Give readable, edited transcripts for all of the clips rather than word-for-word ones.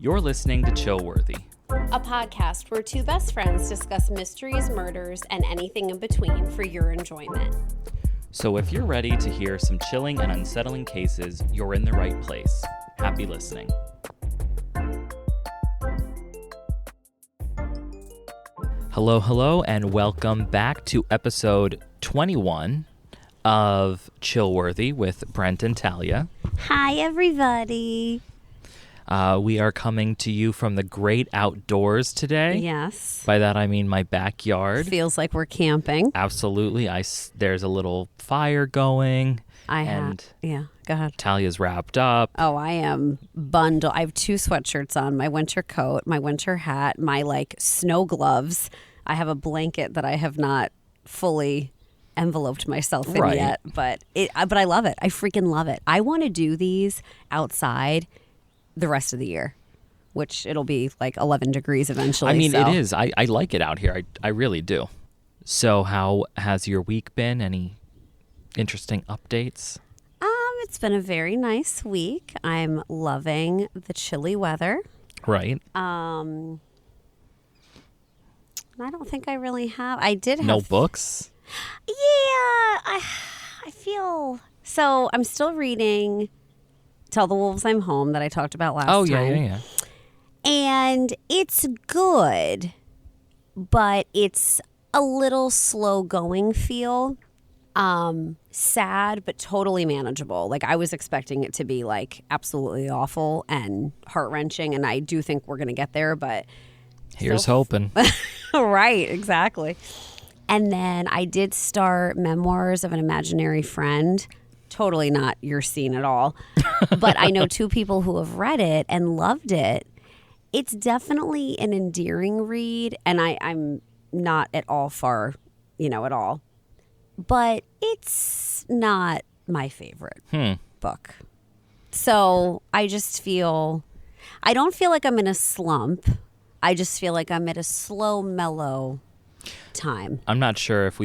You're listening to Chillworthy, a podcast where two best friends discuss mysteries, murders, and anything in between for your enjoyment. So if you're ready to hear some chilling and unsettling cases, you're in the right place. Happy listening. Hello, and welcome back to episode 21 of Chillworthy with Brent and Talia. Hi, everybody. We are coming to you from the great outdoors today. Yes. By that, I mean my backyard. Feels like we're camping. Absolutely. There's a little fire going. Go ahead. Talia's wrapped up. Oh, I am bundled. I have two sweatshirts on, my winter coat, my winter hat, my snow gloves. I have a blanket that I have not fully enveloped myself in yet, but I love it. I freaking love it. I want to do these outside the rest of the year, which it'll be 11 degrees eventually. I mean, it is. I like it out here. I really do. So how has your week been? Any interesting updates? It's been a very nice week. I'm loving the chilly weather. Right. I don't think I really have. I did have... No books? Yeah, I feel... So I'm still reading Tell the Wolves I'm Home that I talked about last time. Oh, yeah. And it's good, but it's a little slow going feel. Sad, but totally manageable. I was expecting it to be absolutely awful and heart-wrenching, and I do think we're going to get there, but... Here's hoping. Right, exactly. And then I did start Memoirs of an Imaginary Friend. Totally not your scene at all. But I know two people who have read it and loved it. It's definitely an endearing read, and I'm not at all far, at all. But it's not my favorite book. So I just feel, I don't feel like I'm in a slump. I just feel like I'm at a slow, mellow time. I'm not sure if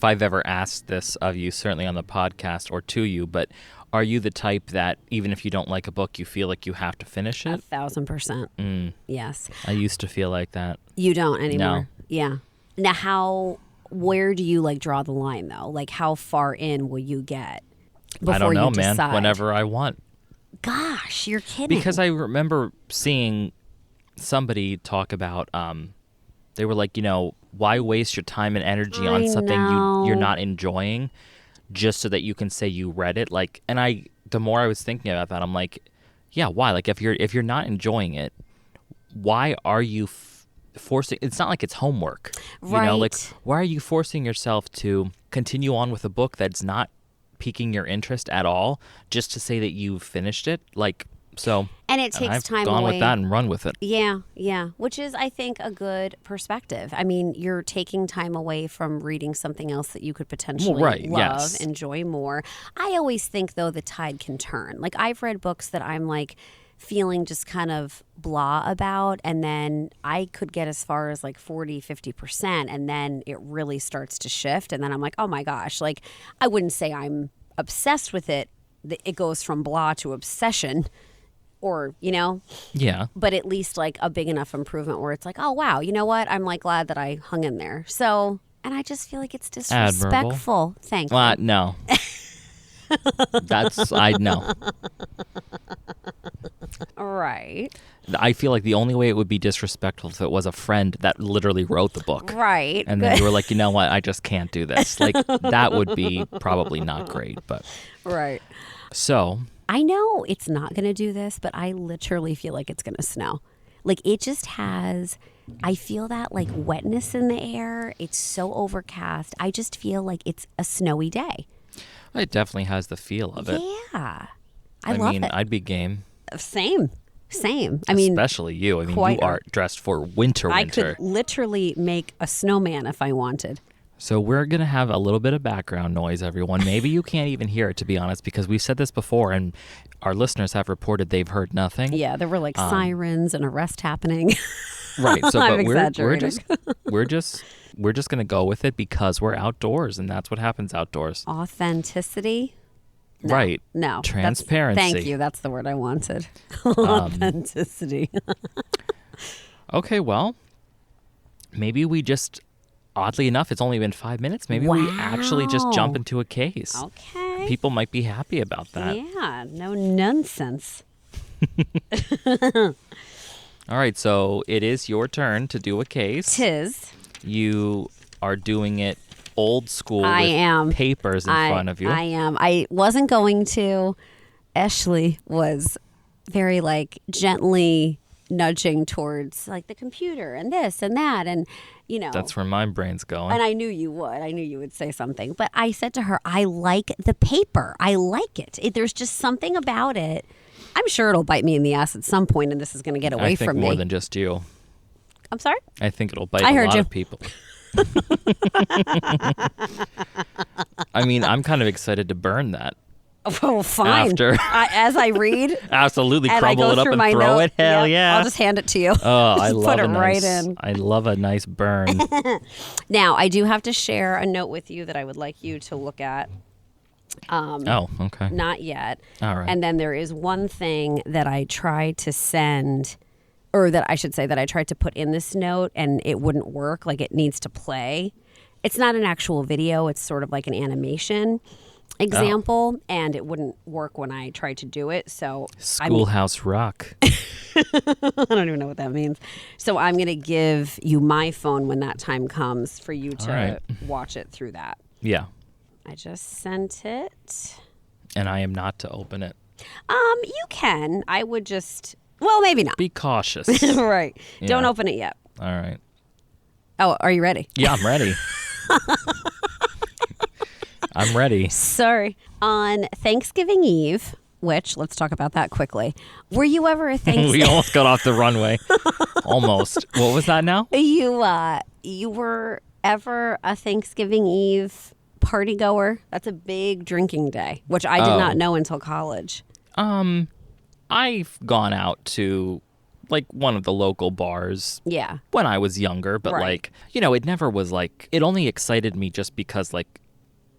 I've ever asked this of you, certainly on the podcast or to you, but are you the type that even if you don't like a book, you feel like you have to finish it? 1,000%. Yes. I used to feel like that. You don't anymore? No. Yeah. Now, where do you draw the line though? How far in will you get before I don't know, you decide? man. Whenever I want. Gosh, you're kidding. Because I remember seeing somebody talk about, they were like, why waste your time and energy on something you're not enjoying just so that you can say you read it? The more I was thinking about that, I'm like, yeah, why? If you're not enjoying it, why are you forcing? It's not like it's homework, right? Why are you forcing yourself to continue on with a book that's not piquing your interest at all just to say that you've finished it? So, and it takes time away. I've gone with that and run with it. Yeah. Which is, I think, a good perspective. I mean, you're taking time away from reading something else that you could potentially love, enjoy more. I always think, though, the tide can turn. I've read books that I'm feeling just kind of blah about, and then I could get as far as 40, 50%, and then it really starts to shift, and then I'm like, oh my gosh, I wouldn't say I'm obsessed with it. It goes from blah to obsession. Or, Yeah. But at least a big enough improvement where it's oh, wow, you know what? I'm glad that I hung in there. So, and I just feel like it's disrespectful. Admirable. Thank you. No. No. Right. I feel like the only way it would be disrespectful if it was a friend that literally wrote the book. Right. And then you were like, you know what? I just can't do this. That would be probably not great. But right. So I know it's not going to do this, but I literally feel like it's going to snow. It just has, I feel that wetness in the air. It's so overcast. I just feel like it's a snowy day. It definitely has the feel of it. Yeah. I love it. I'd be game. Same. I mean, especially you. I mean, you are dressed for winter. I could literally make a snowman if I wanted. So we're going to have a little bit of background noise, everyone. Maybe you can't even hear it, to be honest, because we've said this before, and our listeners have reported they've heard nothing. Yeah, there were sirens and arrest happening. Right. So, I'm but exaggerating. we're just going to go with it because we're outdoors, and that's what happens outdoors. Authenticity. No, Right. No. Transparency. Thank you. That's the word I wanted. Authenticity. Okay, well, maybe we just, oddly enough, it's only been 5 minutes. Maybe we actually just jump into a case. Okay. People might be happy about that. Yeah, no nonsense. All right, so it is your turn to do a case. Tis. You are doing it old school I with am. papers in front of you. I am. I wasn't going to. Ashley was very gently nudging towards the computer and this and that and That's where my brain's going. and I knew you would. I knew you would say something. But I said to her, I like the paper. I like it. There's just something about it. I'm sure it'll bite me in the ass at some point and this is going to get away from me. I think more than just you. I'm sorry? I think it'll bite a lot of people. I mean, I'm kind of excited to burn that. Oh, fine. After. As I read. Absolutely. And Crumble I go it up through and my throw note. it. Hell Yep, yeah. I'll just hand it to you. Oh, I Just love put it a nice, right in. I love a nice burn. Now, I do have to share a note with you that I would like you to look at. Oh, okay. Not yet. All right. And then there is one thing that I tried to send, or that I should say that I tried to put in this note and it wouldn't work. It needs to play. It's not an actual video. It's sort of like an animation example, and it wouldn't work when I tried to do it. So Schoolhouse Rock. I don't even know what that means. So I'm going to give you my phone when that time comes for you to watch it through that. Yeah. I just sent it. And I am not to open it. You can. I would just, well, maybe not. Be cautious. Right. Yeah. Don't open it yet. All right. Oh, are you ready? Yeah, I'm ready. I'm ready. Sorry. On Thanksgiving Eve, which, let's talk about that quickly. Were you ever a Thanksgiving... We almost got off the runway. Almost. What was that now? You were ever a Thanksgiving Eve party goer? That's a big drinking day, which I did not know until college. I've gone out to one of the local bars. Yeah. When I was younger, but Right. it never was it only excited me just because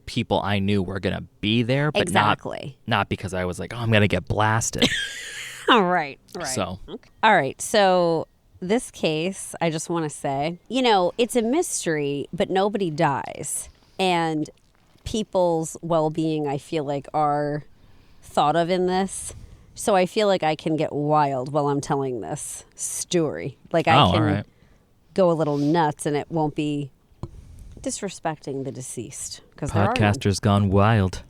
people I knew were going to be there, but Exactly. not because I was oh, I'm going to get blasted. All right. So, Okay. All right. So this case, I just want to say, it's a mystery, but nobody dies. And people's well-being, I feel are thought of in this. So I feel I can get wild while I'm telling this story. I can all right. go a little nuts and it won't be disrespecting the deceased. Podcasters gone wild.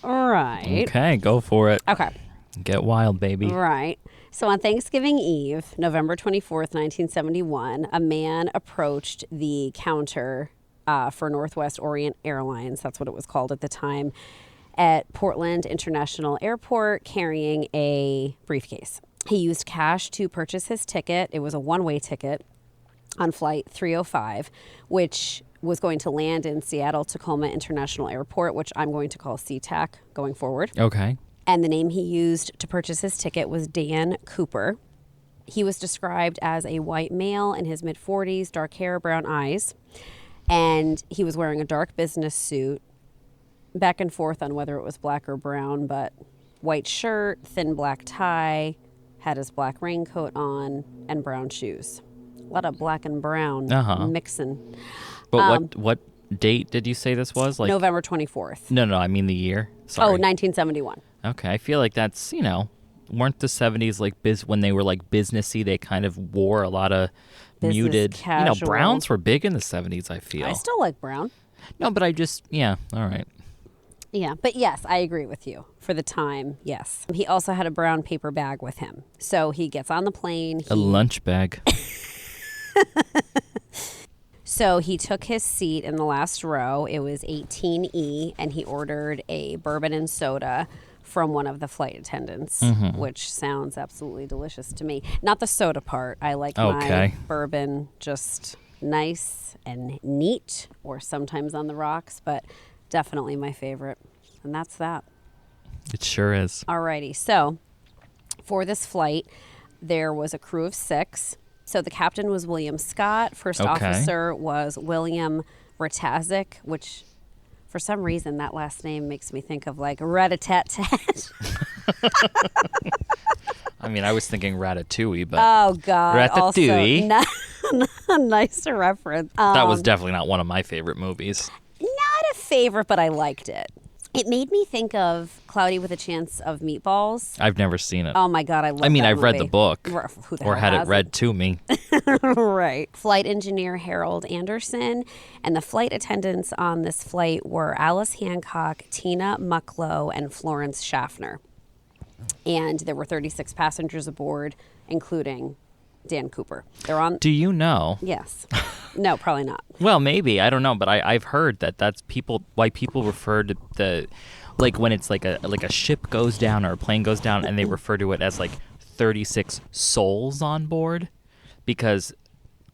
All right. Okay, go for it. Okay. Get wild, baby. Right. So on Thanksgiving Eve, November 24th, 1971, a man approached the counter for Northwest Orient Airlines, that's what it was called at the time, at Portland International Airport carrying a briefcase. He used cash to purchase his ticket. It was a one-way ticket on flight 305, which was going to land in Seattle-Tacoma International Airport, which I'm going to call SeaTac going forward. Okay. And the name he used to purchase his ticket was Dan Cooper. He was described as a white male in his mid-40s, dark hair, brown eyes. And he was wearing a dark business suit, back and forth on whether it was black or brown, but white shirt, thin black tie, had his black raincoat on, and brown shoes. A lot of black and brown mixing. But what date did you say this was? November 24th. No, I mean the year. Sorry. Oh, 1971. Okay, I feel that's, weren't the 70s when they were businessy, they kind of wore a lot of Business muted, casual. browns were big in the 70s, I feel. I still like brown. No, but I just, all right. Yeah, but yes, I agree with you. For the time, yes. He also had a brown paper bag with him. So he gets on the plane. A lunch bag. So he took his seat in the last row. It was 18E, and he ordered a bourbon and soda from one of the flight attendants, which sounds absolutely delicious to me. Not the soda part. I like my bourbon just nice and neat, or sometimes on the rocks, but definitely my favorite. And that's that. It sure is. Alrighty. So for this flight, there was a crew of 6. So the captain was William Scott. First officer was William Ratazik, which For some reason, that last name makes me think of like rat-a-tat-tat. I mean, I was thinking Ratatouille, but Oh, God. Ratatouille. Also, nicer reference. That was definitely not one of my favorite movies. Not a favorite, but I liked it. It made me think of Cloudy with a Chance of Meatballs. I've never seen it. Oh, my God. I love that I've read the movie. book Who the or hell had it hasn't? read to me. Right. Flight engineer Harold Anderson and the flight attendants on this flight were Alice Hancock, Tina Mucklow, and Florence Schaffner. And there were 36 passengers aboard, including Dan Cooper. They're on. Do you know? Yes. No, probably not. Well, maybe. I don't know. But I've heard that's why people refer to the, like when it's like a ship goes down or a plane goes down and they refer to it as like 36 souls on board, because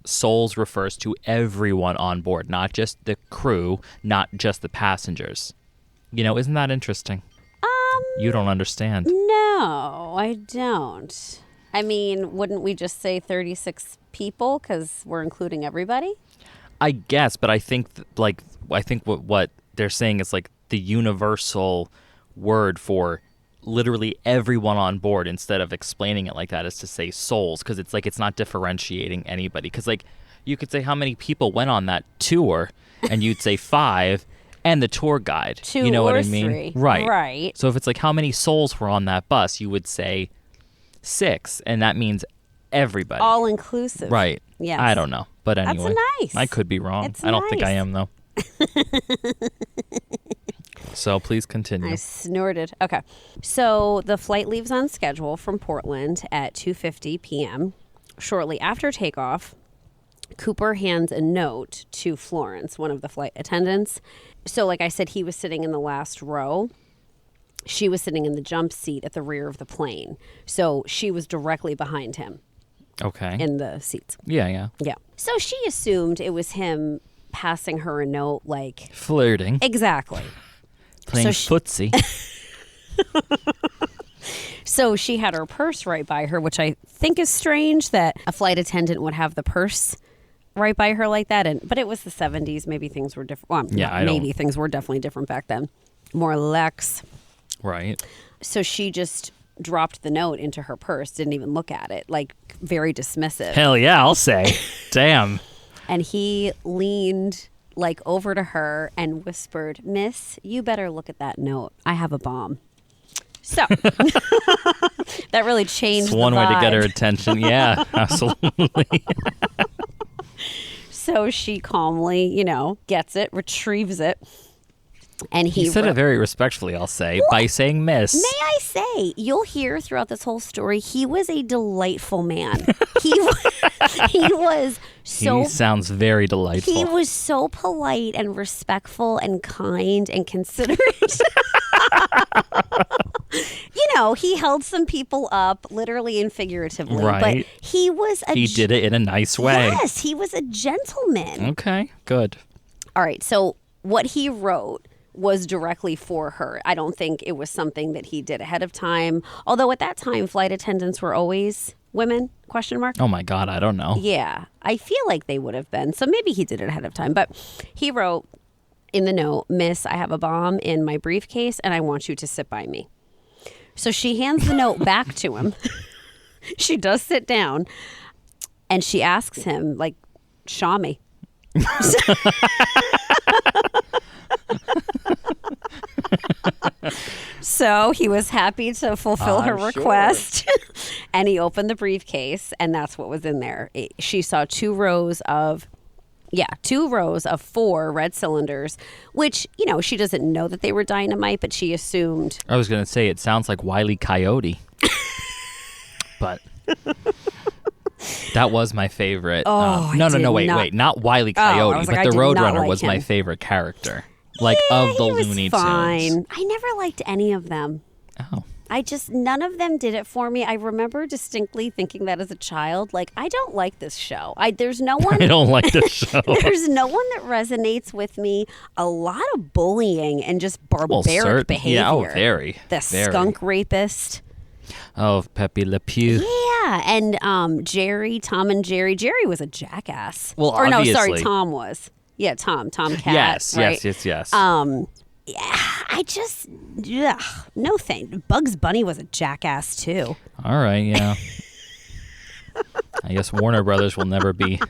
souls refers to everyone on board, not just the crew, not just the passengers. Isn't that interesting? You don't understand. No, I don't. I mean, wouldn't we just say 36 people because we're including everybody? I guess, but I think what they're saying is like the universal word for literally everyone on board, instead of explaining it like that, is to say souls, because it's like it's not differentiating anybody. Because like you could say how many people went on that tour, and you'd say 5. And the tour guide. 2 you know or what I mean? 3. Right. Right. So if it's like how many souls were on that bus, you would say 6, and that means everybody. All inclusive. Right. Yes. I don't know. But anyway. That's nice. I could be wrong. It's I don't think I nice. am, though. So please continue. I snorted. Okay. So the flight leaves on schedule from Portland at 2:50 p.m. Shortly after takeoff, Cooper hands a note to Florence, one of the flight attendants. So like I said, he was sitting in the last row. She was sitting in the jump seat at the rear of the plane. So she was directly behind him Okay. in the seats. Yeah. Yeah. So she assumed it was him passing her a note like... Flirting. Exactly. Playing so footsie. So she had her purse right by her, which I think is strange that a flight attendant would have the purse right by her like that. But it was the 70s. Maybe things were different. Well, Yeah, maybe things were definitely different back then. More lax. Right. So she just dropped the note into her purse, didn't even look at it, like very dismissive. Hell yeah, I'll say. Damn. And he leaned like over to her and whispered, "Miss, you better look at that note. I have a bomb." So that really changed It's one the way to vibe. get her attention. Yeah, absolutely. So she calmly, gets it, retrieves it. And He said it very respectfully, I'll say, by saying miss. May I say, you'll hear throughout this whole story, he was a delightful man. He was so... He sounds very delightful. He was so polite and respectful and kind and considerate. He held some people up, literally and figuratively. Right. But he was He did it in a nice way. Yes, he was a gentleman. Okay, good. All right, so what he wrote was directly for her. I don't think it was something that he did ahead of time. Although at that time, flight attendants were always women, ? Oh my God, I don't know. Yeah, I feel like they would have been. So maybe he did it ahead of time. But he wrote in the note, "Miss, I have a bomb in my briefcase and I want you to sit by me." So she hands the note back to him. She does sit down and she asks him, like, "Shaw me." So he was happy to fulfill her request. And he opened the briefcase, and that's what was in there. She saw 2 rows of 4 red cylinders, which, she doesn't know that they were dynamite, but she assumed. I was going to say, it sounds like Wile E. Coyote. But that was my favorite. Oh, No, wait. Not Wile E. Coyote, was like, but I the did not Roadrunner like was my him. favorite character. Like, of the He was Looney fine. Tunes. I never liked any of them. Oh. None of them did it for me. I remember distinctly thinking that as a child, like, I don't like this show. There's no one. I don't like this show. There's no one that resonates with me. A lot of bullying and just barbaric behavior. Yeah, very. The very. skunk rapist. Oh, Pepe Le Pew. Yeah, and Jerry, Tom and Jerry. Jerry was a jackass. Well, or no, sorry, obviously. Tom was. Yeah, Tom Cat. Yes, right? yes. Yeah, no thanks. Bugs Bunny was a jackass too. All right, yeah. I guess Warner Brothers will never be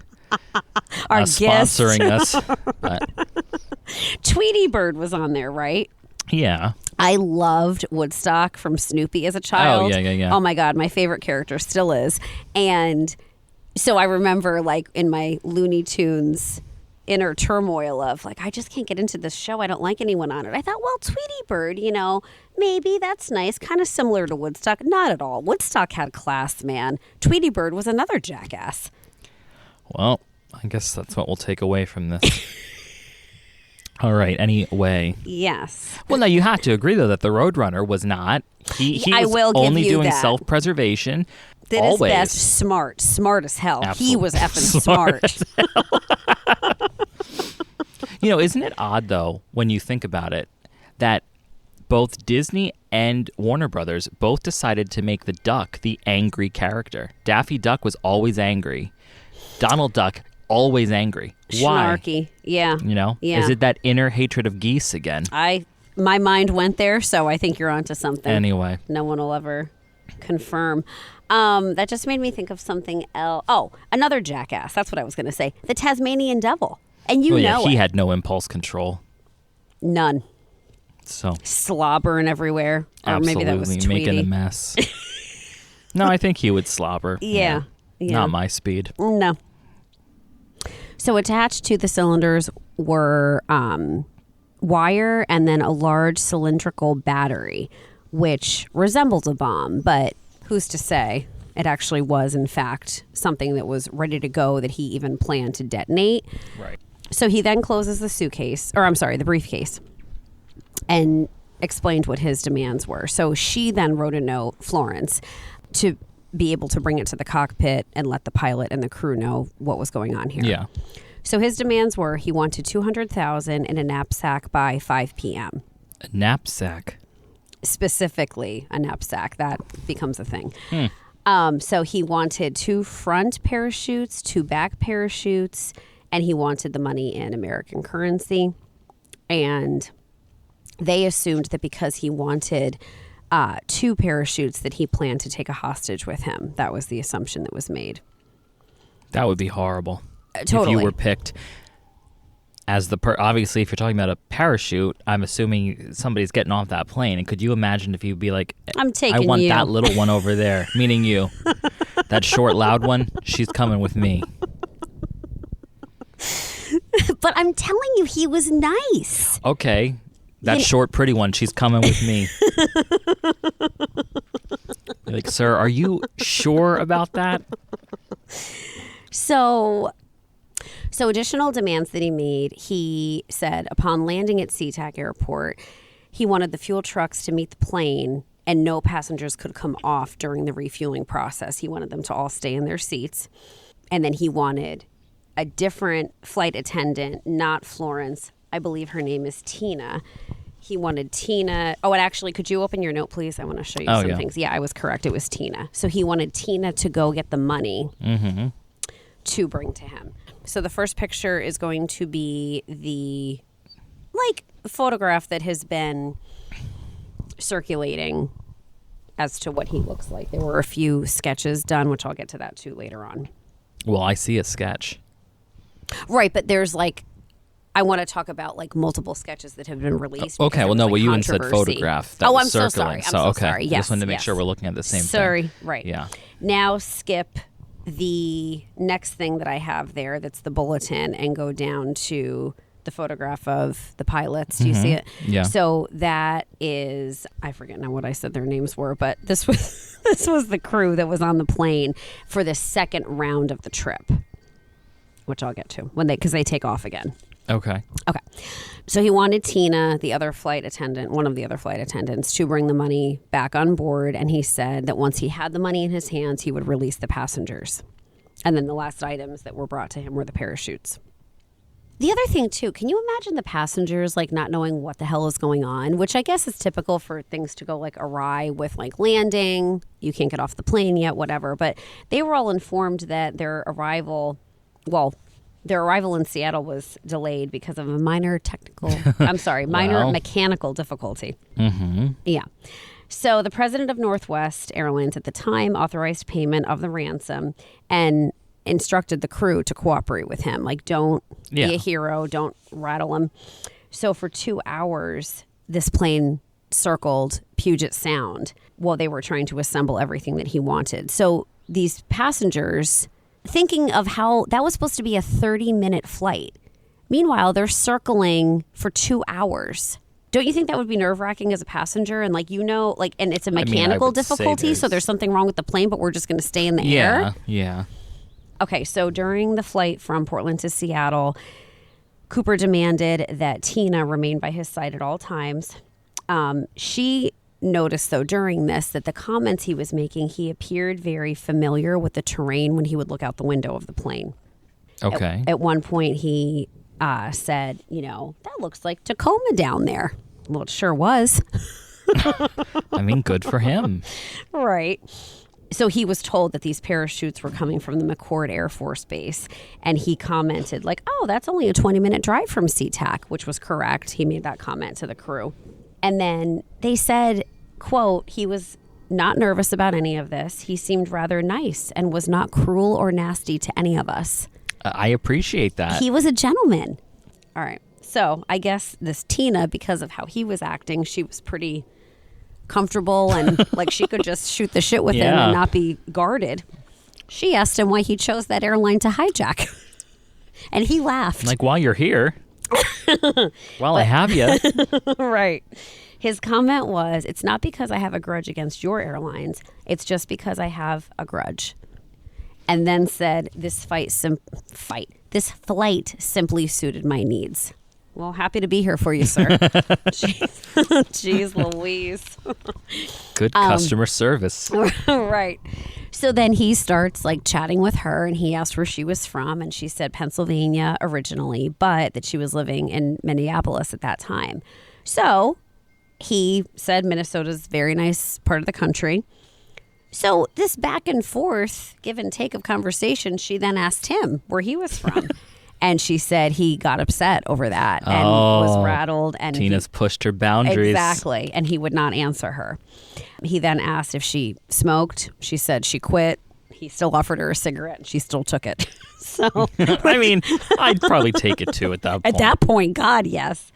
Our sponsoring us. But Tweety Bird was on there, right? yeah. I loved Woodstock from Snoopy as a child. Oh, yeah. Oh my God, my favorite character still is. And so I remember like in my Looney Tunes inner turmoil of like, I just can't get into this show. I don't like anyone on it. I thought, well, Tweety Bird, maybe that's nice. Kind of similar to Woodstock. Not at all. Woodstock had class, man. Tweety Bird was another jackass. Well, I guess that's what we'll take away from this. All right. Anyway. Yes. Well, no, you have to agree though that the Roadrunner was not. He I was will give only you doing that. self-preservation. Did always. his best. Smart as hell. Absolutely. He was effing smart. Isn't it odd though when you think about it that both Disney and Warner Brothers both decided to make the duck the angry character. Daffy Duck was always angry. Donald Duck always angry. Why? Snarky. Yeah. Yeah. Is it that inner hatred of geese again? My mind went there, so I think you're onto something. Anyway. No one will ever confirm. That just made me think of something else. Oh, another jackass. That's what I was going to say. The Tasmanian Devil. And he had no impulse control. None. So slobbering everywhere. Or maybe that was Tweety. Making a mess. No, I think he would slobber. Yeah. Not my speed. No. So attached to the cylinders were wire and then a large cylindrical battery, which resembles a bomb, but who's to say? It actually was, in fact, something that was ready to go that he even planned to detonate. Right. So he then closes the briefcase, and explained what his demands were. So she then wrote a note, Florence, to be able to bring it to the cockpit and let the pilot and the crew know what was going on here. Yeah. So his demands were he wanted $200,000 in a knapsack by 5 p.m. A knapsack? Specifically a knapsack. That becomes a thing. So he wanted 2 front parachutes, 2 back parachutes, and he wanted the money in American currency. And they assumed that because he wanted 2 parachutes that he planned to take a hostage with him. That was the assumption that was made. That would be horrible. Totally. If you were picked as obviously, if you're talking about a parachute, I'm assuming somebody's getting off that plane. And could you imagine if you'd be like, I'm taking you. I want that little one over there, meaning you. That short, loud one, she's coming with me. But I'm telling you, he was nice. Okay. That short, pretty one, she's coming with me. You're like, sir, are you sure about that? So additional demands that he made, he said upon landing at SeaTac Airport, he wanted the fuel trucks to meet the plane and no passengers could come off during the refueling process. He wanted them to all stay in their seats. And then he wanted a different flight attendant, not Florence. I believe her name is Tina. He wanted Tina. Oh, and actually, could you open your note, please? I want to show you some things. Yeah, I was correct. It was Tina. So he wanted Tina to go get the money to bring to him. So the first picture is going to be the photograph that has been circulating as to what he looks like. There were a few sketches done, which I'll get to that too later on. Well, I see a sketch. Right, but there's I want to talk about multiple sketches that have been released. Okay, well, no, you said photograph. That was I'm circling. so sorry. I'm so sorry. Yes, I just wanted to make sure we're looking at the same thing. Sorry, right. Yeah. Now skip the next thing that I have there that's the bulletin and go down to the photograph of the pilots. Do you see it? Yeah. So that is, I forget now what I said their names were, but this was the crew that was on the plane for the second round of the trip, which I'll get to because they take off again. Okay. So he wanted Tina, one of the other flight attendants, to bring the money back on board. And he said that once he had the money in his hands, he would release the passengers. And then the last items that were brought to him were the parachutes. The other thing, too, can you imagine the passengers not knowing what the hell is going on, which I guess is typical for things to go awry with landing. You can't get off the plane yet, whatever. But they were all informed that their arrival, Their arrival in Seattle was delayed because of a minor Wow. mechanical difficulty. Mm-hmm. Yeah. So the president of Northwest Airlines at the time authorized payment of the ransom and instructed the crew to cooperate with him. Like, don't be a hero. Don't rattle him. So for 2 hours, this plane circled Puget Sound while they were trying to assemble everything that he wanted. So these passengers, thinking of how that was supposed to be a 30-minute flight. Meanwhile, they're circling for 2 hours. Don't you think that would be nerve-wracking as a passenger? And and it's a mechanical difficulty, so there's something wrong with the plane, but we're just going to stay in the air? Yeah. Okay, so during the flight from Portland to Seattle, Cooper demanded that Tina remain by his side at all times. She noticed, though, during this, that the comments he was making, he appeared very familiar with the terrain when he would look out the window of the plane. Okay. At one point, he said, that looks like Tacoma down there. Well, it sure was. I mean, good for him. Right. So he was told that these parachutes were coming from the McChord Air Force Base. And he commented oh, that's only a 20-minute drive from SeaTac, which was correct. He made that comment to the crew. And then they said, quote, he was not nervous about any of this. He seemed rather nice and was not cruel or nasty to any of us. I appreciate that. He was a gentleman. All right. So I guess this Tina, because of how he was acting, she was pretty comfortable and she could just shoot the shit with him and not be guarded. She asked him why he chose that airline to hijack. And he laughed. While you're here, while I have you. Right. His comment was, it's not because I have a grudge against your airlines. It's just because I have a grudge. And then said, this flight simply suited my needs. Well, happy to be here for you, sir. Jeez Louise. Good customer service. Right. So then he starts chatting with her, and he asked where she was from, and she said Pennsylvania originally, but that she was living in Minneapolis at that time. So he said Minnesota's a very nice part of the country. So this back and forth, give and take of conversation, she then asked him where he was from. And she said he got upset over that and was rattled. And Tina's pushed her boundaries. Exactly. And he would not answer her. He then asked if she smoked. She said she quit. He still offered her a cigarette and she still took it. So I mean, I'd probably take it too at that point. At that point, God, yes.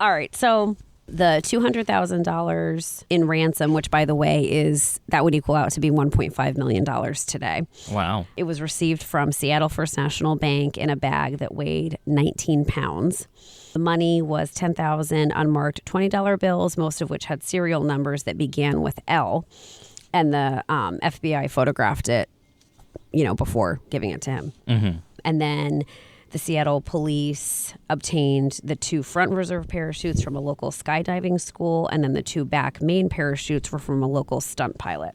All right. So the $200,000 in ransom, which, by the way, that would equal out to be $1.5 million today. Wow. It was received from Seattle First National Bank in a bag that weighed 19 pounds. The money was 10,000 unmarked $20 bills, most of which had serial numbers that began with L. And the FBI photographed it, before giving it to him. Mm-hmm. And then the Seattle police obtained the 2 front reserve parachutes from a local skydiving school, and then the 2 back main parachutes were from a local stunt pilot.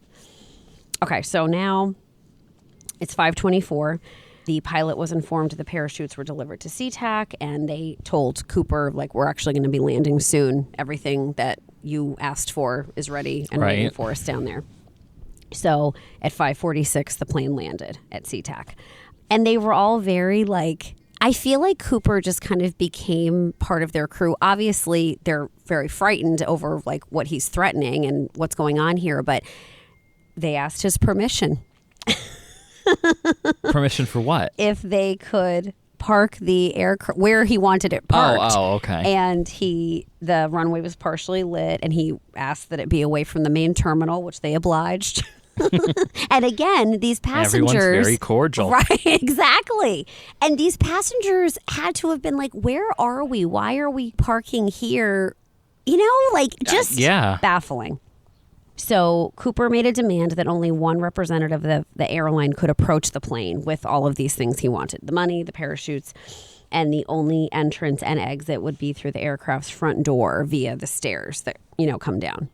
Okay, so now it's 5:24. The pilot was informed the parachutes were delivered to SeaTac, and they told Cooper, we're actually going to be landing soon. Everything that you asked for is ready and waiting for us down there. So at 5:46, the plane landed at SeaTac. And they were all very I feel like Cooper just kind of became part of their crew. Obviously, they're very frightened over what he's threatening and what's going on here, but they asked his permission. Permission for what? If they could park the aircraft where he wanted it parked. Oh, okay. And the runway was partially lit, and he asked that it be away from the main terminal, which they obliged. And again, these passengers... Everyone's very cordial. Right, exactly. And these passengers had to have been where are we? Why are we parking here? Just baffling. So Cooper made a demand that only one representative of the airline could approach the plane with all of these things he wanted. The money, the parachutes, and the only entrance and exit would be through the aircraft's front door via the stairs that, come down.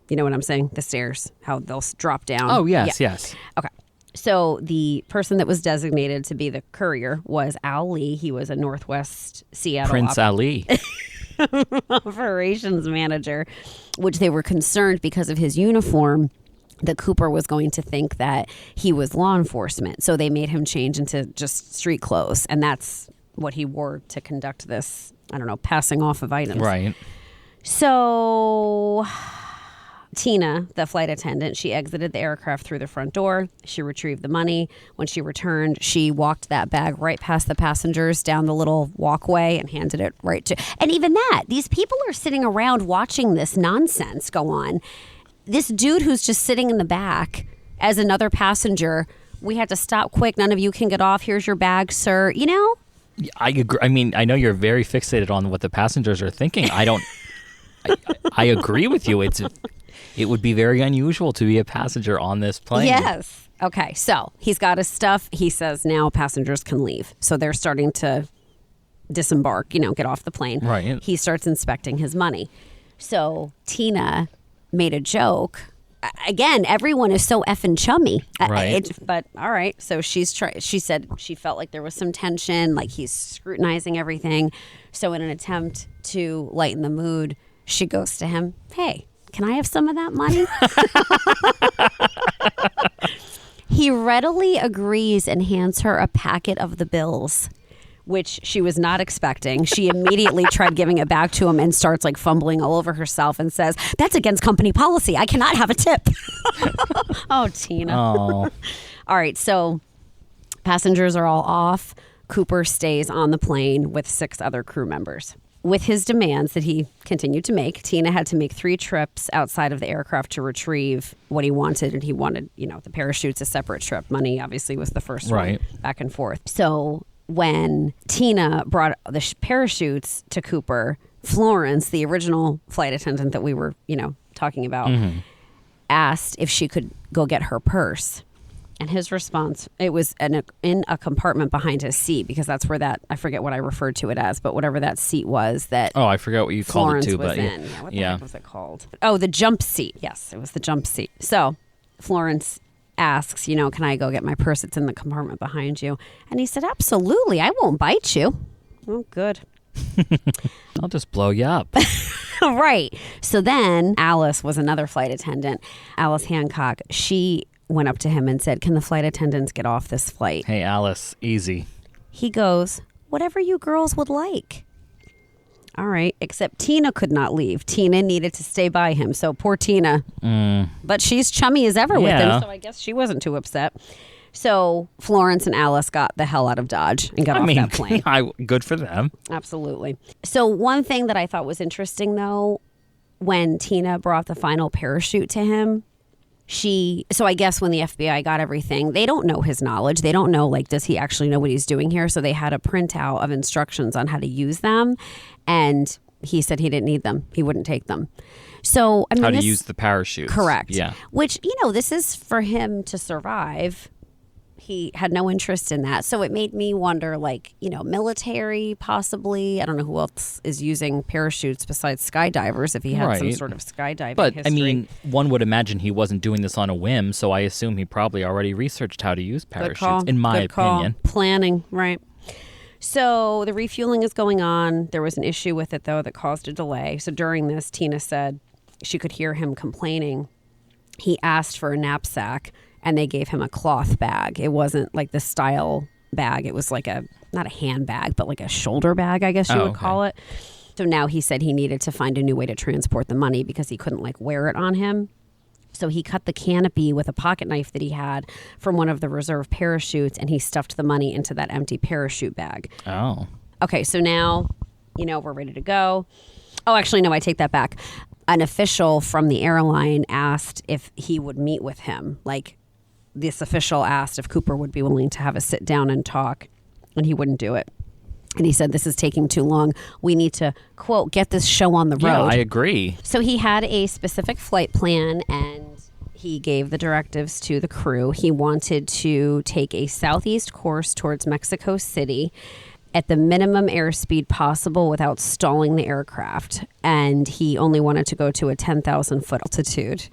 You know what I'm saying? The stairs, how they'll drop down. Oh, yes, yes. Okay. So the person that was designated to be the courier was Al Lee. He was a Northwest Seattle Prince Ali. operations manager, which they were concerned because of his uniform that Cooper was going to think that he was law enforcement. So they made him change into just street clothes. And that's what he wore to conduct this, I don't know, passing off of items. Right. So Tina, the flight attendant, she exited the aircraft through the front door. She retrieved the money. When she returned, she walked that bag right past the passengers down the little walkway and handed it right to... And even that, these people are sitting around watching this nonsense go on. This dude who's just sitting in the back as another passenger, we had to stop quick. None of you can get off. Here's your bag, sir. You know? I agree. I mean, I know you're very fixated on what the passengers are thinking. I agree with you. It would be very unusual to be a passenger on this plane. Yes. Okay. So he's got his stuff. He says now passengers can leave. So they're starting to disembark, get off the plane. Right. He starts inspecting his money. So Tina made a joke. Again, everyone is so effing chummy. Right. But all right. So she said she felt like there was some tension, like he's scrutinizing everything. So in an attempt to lighten the mood, she goes to him, "Hey, can I have some of that money?" He readily agrees and hands her a packet of the bills, which she was not expecting. She immediately tried giving it back to him and starts like fumbling all over herself and says, "That's against company policy. I cannot have a tip." Oh, Tina. Oh. All right. So passengers are all off. Cooper stays on the plane with 6 other crew members. With his demands that he continued to make, Tina had to make 3 trips outside of the aircraft to retrieve what he wanted. And he wanted, the parachutes, a separate trip. Money obviously was the first one, back and forth. So when Tina brought the parachutes to Cooper, Florence, the original flight attendant that we were, talking about, asked if she could go get her purse. And his response, it was in a compartment behind his seat, because that's where that, I forget what I referred to it as, but whatever that seat was that. Oh, I forgot what you Florence called it too, was but in. Yeah, what the heck was it called? Oh, the jump seat. Yes, it was the jump seat. So Florence asks, can I go get my purse? It's in the compartment behind you. And he said, "Absolutely. I won't bite you." Oh, good. I'll just blow you up. Right. So then Alice was another flight attendant. Alice Hancock. She went up to him and said, "Can the flight attendants get off this flight?" Hey, Alice, easy. He goes, "Whatever you girls would like." All right. Except Tina could not leave. Tina needed to stay by him. So poor Tina. But she's chummy as ever with him. So I guess she wasn't too upset. So Florence and Alice got the hell out of Dodge and got off that plane. Good for them. Absolutely. So one thing that I thought was interesting, though, when Tina brought the final parachute to him, so I guess when the FBI got everything, they don't know his knowledge. They don't know, does he actually know what he's doing here? So they had a printout of instructions on how to use them. And he said he didn't need them. He wouldn't take them. So, how to use the parachute. Correct. Yeah. Which, this is for him to survive. He had no interest in that. So it made me wonder, military possibly. I don't know who else is using parachutes besides skydivers, if he had some sort of skydiving history. I mean, one would imagine he wasn't doing this on a whim, so I assume he probably already researched how to use parachutes, in my opinion. Planning, right. So the refueling is going on. There was an issue with it, though, that caused a delay. So during this, Tina said she could hear him complaining. He asked for a knapsack, and they gave him a cloth bag. It wasn't like the style bag. It was like not a handbag, but like a shoulder bag, I guess you would call it. So now he said he needed to find a new way to transport the money because he couldn't wear it on him. So he cut the canopy with a pocket knife that he had from one of the reserve parachutes, and he stuffed the money into that empty parachute bag. Oh. Okay, so now, we're ready to go. Oh, actually, no, I take that back. An official from the airline asked if he would meet with him. This official asked if Cooper would be willing to have a sit down and talk, and he wouldn't do it. And he said, "This is taking too long. We need to," quote, "get this show on the road." Yeah, I agree. So he had a specific flight plan, and he gave the directives to the crew. He wanted to take a southeast course towards Mexico City at the minimum airspeed possible without stalling the aircraft. And he only wanted to go to a 10,000-foot altitude.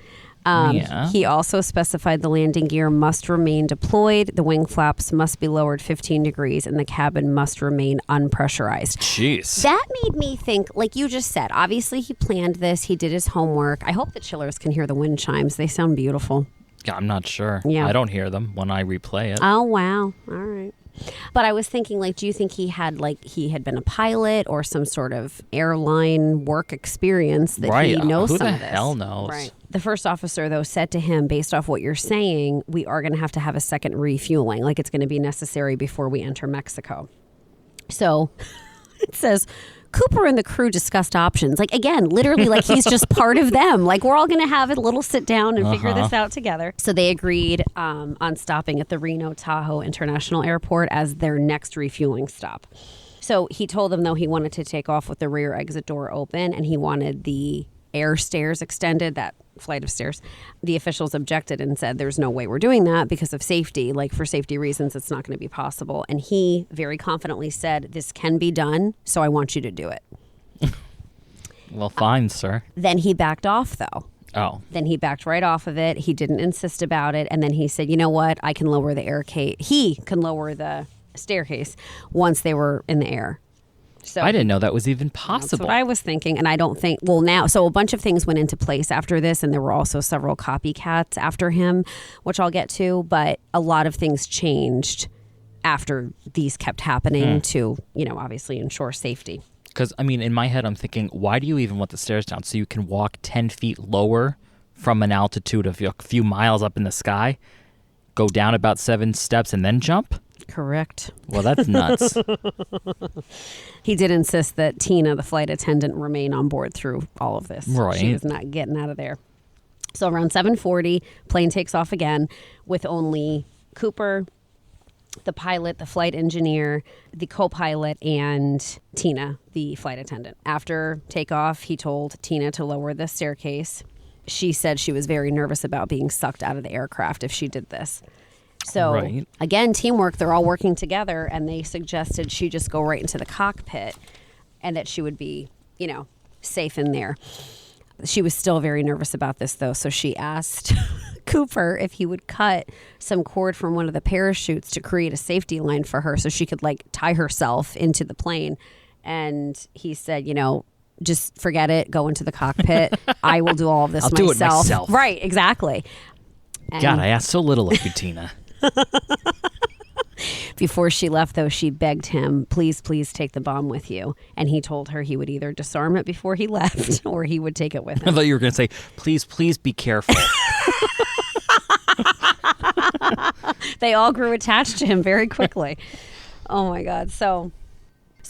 He also specified the landing gear must remain deployed, the wing flaps must be lowered 15 degrees, and the cabin must remain unpressurized. Jeez. That made me think, like you just said, obviously he planned this, he did his homework. I hope the chillers can hear the wind chimes. They sound beautiful. Yeah, I'm not sure. Yeah. I don't hear them when I replay it. Oh, wow. All right. But I was thinking, like, do you think he had been a pilot or some sort of airline work experience that he knows Who some the of this? hell knows? Right. The first officer, though, said to him, based off what you're saying, we are going to have a second refueling. Like, it's going to be necessary before we enter Mexico. So it says, Cooper and the crew discussed options. Like, again, literally, like he's just part of them. Like, we're all going to have a little sit down and figure this out together. So they agreed on stopping at the Reno Tahoe International Airport as their next refueling stop. So he told them, though, he wanted to take off with the rear exit door open and he wanted the air stairs extended, that flight of stairs. The officials objected and said, there's no way we're doing that because of safety. Like, for safety reasons, it's not going to be possible. And he very confidently said, this can be done, so I want you to do it. Well, fine, sir. Then he backed off, though. Oh. Then he backed right off of it. He didn't insist about it. And then he said, you know what? I can lower the he can lower the staircase once they were in the air. So I didn't know that was even possible. That's what I was thinking. And I don't think, so a bunch of things went into place after this. And there were also several copycats after him, which I'll get to. But a lot of things changed after these kept happening to, obviously ensure safety. Because, I mean, in my head, I'm thinking, why do you even want the stairs down? So you can walk 10 feet lower from an altitude of a few miles up in the sky, go down about 7 steps, and then jump? Correct. Well, that's nuts. He did insist that Tina, the flight attendant, remain on board through all of this. Right. She was not getting out of there. So around 7:40, plane takes off again with only Cooper, the pilot, the flight engineer, the co-pilot, and Tina, the flight attendant. After takeoff, he told Tina to lower the staircase. She said she was very nervous about being sucked out of the aircraft if she did this. So, Again, teamwork, they're all working together, and they suggested she just go right into the cockpit and that she would be, safe in there. She was still very nervous about this, though, so she asked Cooper if he would cut some cord from one of the parachutes to create a safety line for her so she could, tie herself into the plane. And he said, just forget it, go into the cockpit. I will do all of this I'll myself. do it myself. Right, exactly. And God, I asked so little of you, Tina. Before she left, though, she begged him, please take the bomb with you. And he told her he would either disarm it before he left or he would take it with I him. thought you were going to say, please be careful. They all grew attached to him very quickly. Oh, my God. So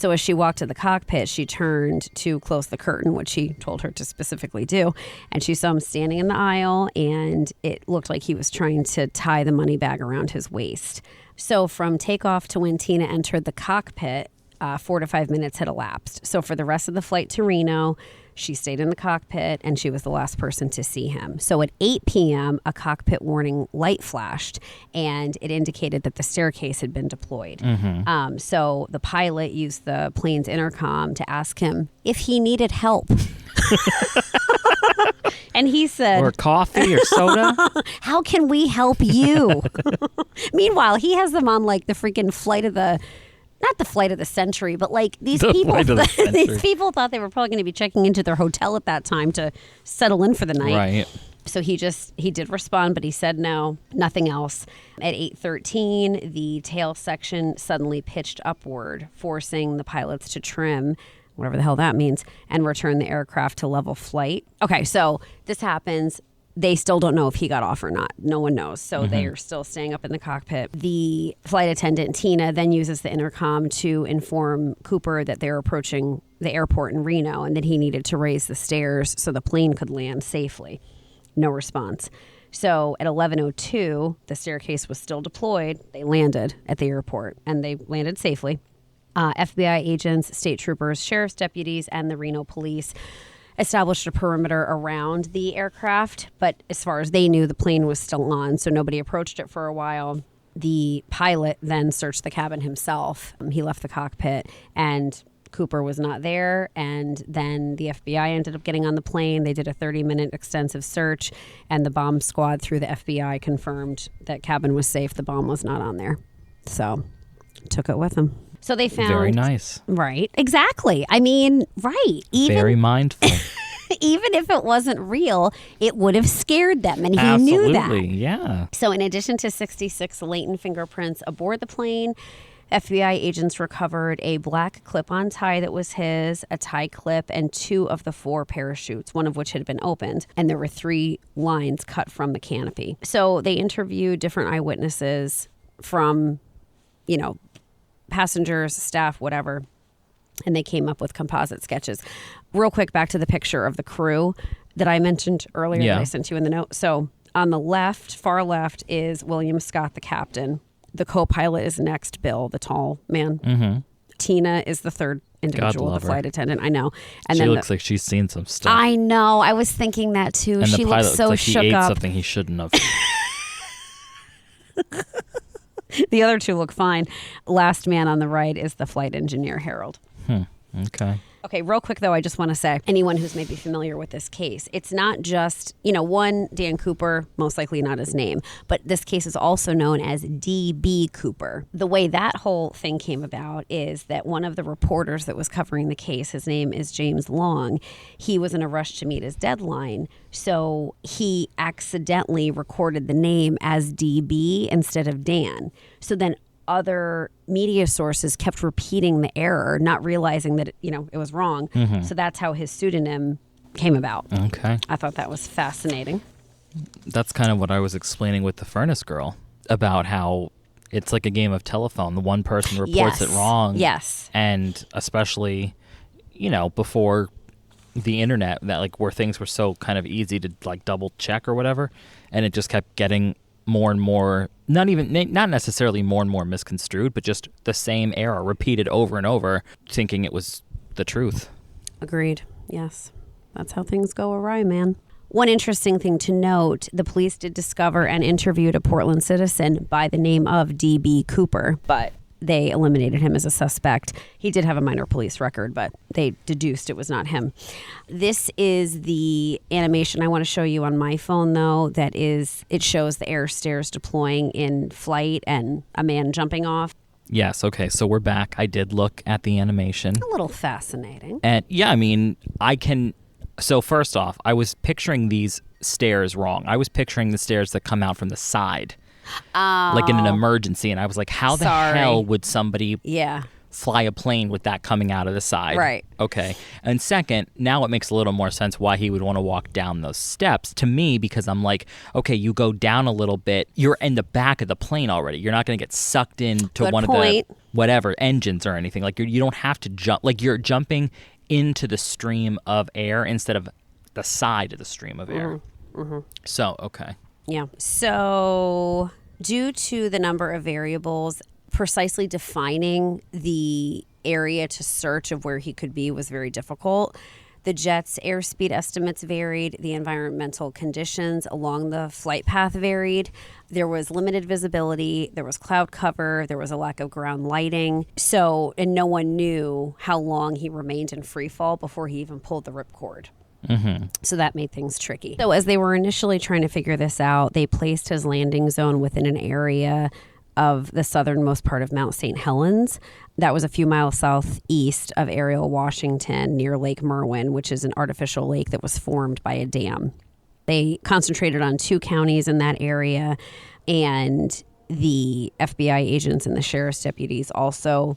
as she walked to the cockpit, she turned to close the curtain, which he told her to specifically do. And she saw him standing in the aisle, and it looked like he was trying to tie the money bag around his waist. So from takeoff to when Tina entered the cockpit, 4 to 5 minutes had elapsed. So for the rest of the flight to Reno, she stayed in the cockpit, and she was the last person to see him. So at 8 p.m., a cockpit warning light flashed, and it indicated that the staircase had been deployed. So the pilot used the plane's intercom to ask him if he needed help. And he said, or coffee or soda. how can we help you? Meanwhile, he has them on the freaking flight of the... Not the flight of the century, but these people thought they were probably going to be checking into their hotel at that time to settle in for the night. Right. So he did respond, but he said no, nothing else. At 8:13, the tail section suddenly pitched upward, forcing the pilots to trim, whatever the hell that means, and return the aircraft to level flight. Okay, so this happens. They still don't know if he got off or not. No one knows. So they are still staying up in the cockpit. The flight attendant, Tina, then uses the intercom to inform Cooper that they're approaching the airport in Reno and that he needed to raise the stairs so the plane could land safely. No response. So at 11:02, the staircase was still deployed. They landed at the airport, and they landed safely. FBI agents, state troopers, sheriff's deputies, and the Reno police established a perimeter around the aircraft, but as far as they knew, the plane was still on, so nobody approached it for a while. The pilot then searched the cabin himself. He left the cockpit, and Cooper was not there, and then the FBI ended up getting on the plane. They did a 30-minute extensive search, and the bomb squad through the FBI confirmed that cabin was safe. The bomb was not on there, so took it with them. So they found... Very nice. Right. Exactly. I mean, right. Very mindful. Even if it wasn't real, it would have scared them, and he Absolutely, knew that. Yeah. So in addition to 66 latent fingerprints aboard the plane, FBI agents recovered a black clip-on tie that was his, a tie clip, and 2 of the 4 parachutes, one of which had been opened. And there were 3 lines cut from the canopy. So they interviewed different eyewitnesses from, passengers, staff, whatever. And they came up with composite sketches. Real quick, back to the picture of the crew that I mentioned earlier that I sent you in the note. So on the left, far left, is William Scott, the captain. The co-pilot is next, Bill, the tall man. Mm-hmm. Tina is the third individual, the flight attendant. I know. And she then looks like she's seen some stuff. I know. I was thinking that too. And she the pilot looks so looks like shook he ate up. something he shouldn't have. The other 2 look fine. Last man on the right is the flight engineer, Harold. Okay. Okay, real quick, though, I just want to say, anyone who's maybe familiar with this case, it's not just, one, Dan Cooper, most likely not his name, but this case is also known as D.B. Cooper. The way that whole thing came about is that one of the reporters that was covering the case, his name is James Long, he was in a rush to meet his deadline, so he accidentally recorded the name as D.B. instead of Dan. So then other media sources kept repeating the error, not realizing that it was wrong. Mm-hmm. So that's how his pseudonym came about. Okay. I thought that was fascinating. That's kind of what I was explaining with the furnace girl about how it's like a game of telephone. The one person reports it wrong. Yes. And especially, before the internet, that where things were so kind of easy to double check or whatever, and it just kept getting more and more, not necessarily more and more misconstrued, but just the same error repeated over and over, thinking it was the truth. Agreed. Yes. That's how things go awry, man. One interesting thing to note, the police did discover and interviewed a Portland citizen by the name of D.B. Cooper, but they eliminated him as a suspect. He did have a minor police record, but they deduced it was not him. This is the animation I want to show you on my phone, though. It shows the air stairs deploying in flight and a man jumping off. Yes, okay, so we're back. I did look at the animation. A little fascinating. And yeah, so first off, I was picturing these stairs wrong. I was picturing the stairs that come out from the side. Like in an emergency, and I was like, how the hell would somebody fly a plane with that coming out of the side? Right. Okay. And second, now it makes a little more sense why he would want to walk down those steps to me, because I'm like, okay, you go down a little bit, you're in the back of the plane already. You're not going to get sucked into one of the whatever engines or anything. Like you don't have to jump. Like you're jumping into the stream of air instead of the side of the stream of air. Mm-hmm. So, okay. Yeah. So due to the number of variables, precisely defining the area to search of where he could be was very difficult. The jet's airspeed estimates varied. The environmental conditions along the flight path varied. There was limited visibility. There was cloud cover. There was a lack of ground lighting. And no one knew how long he remained in free fall before he even pulled the ripcord. Mm-hmm. So that made things tricky. So as they were initially trying to figure this out, they placed his landing zone within an area of the southernmost part of Mount St. Helens. That was a few miles southeast of Ariel, Washington, near Lake Merwin, which is an artificial lake that was formed by a dam. They concentrated on 2 counties in that area, and the FBI agents and the sheriff's deputies also